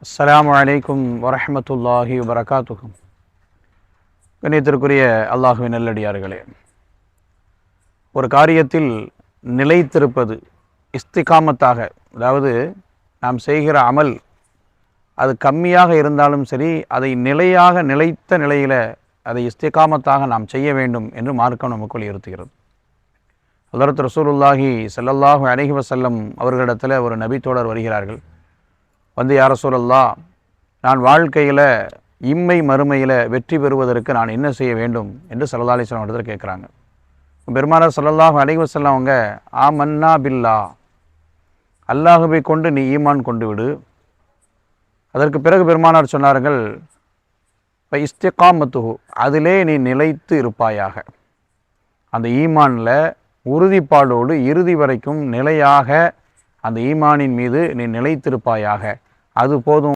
அஸ்ஸலாமு அலைக்கும் வரஹ்மத்துல்லாஹி வபரகாத்துஹு. கண்ணியத்திற்குரிய அல்லாஹுவின் நல்லடியார்களே, ஒரு காரியத்தில் நிலைத்திருப்பது இஸ்திகாமத்தாக, அதாவது நாம் செய்கிற அமல் அது கம்மியாக இருந்தாலும் சரி, அதை நிலைத்த நிலையில் அதை இஸ்திகாமத்தாக நாம் செய்ய வேண்டும் என்று மார்க்கம் நமக்கு வலியுறுத்துகிறது. ஹதரத் ரசூலுல்லாஹி ஸல்லல்லாஹு அலைஹி வஸல்லம் அவர்களிடத்தில் ஒரு நபி தோழர் வருகிறார்கள். வந்து, யா ரசூலல்லாஹ், நான் வாழ்க்கையில் இம்மை மறுமையில் வெற்றி பெறுவதற்கு நான் என்ன செய்ய வேண்டும் என்று ஸல்லல்லாஹு அலைஹி வஸல்லம் இடத்துல கேட்குறாங்க. பெருமானார் ஸல்லல்லாஹு அலைஹி வஸல்லம் அவங்க ஆமன்னா பில்லா, அல்லாஹுவை கொண்டு நீ ஈமான் கொண்டு விடு. அதற்கு பிறகு பெருமானார் சொன்னார்கள், இப்போ இஸ்திகாமத்துஹு, அதிலே நீ நிலைத்து இருப்பாயாக. அந்த ஈமானில் உறுதிப்பாடோடு இறுதி வரைக்கும் நிலையாக அந்த ஈமானின் மீது நீ நிலைத்திருப்பாயாக, அது போதும்.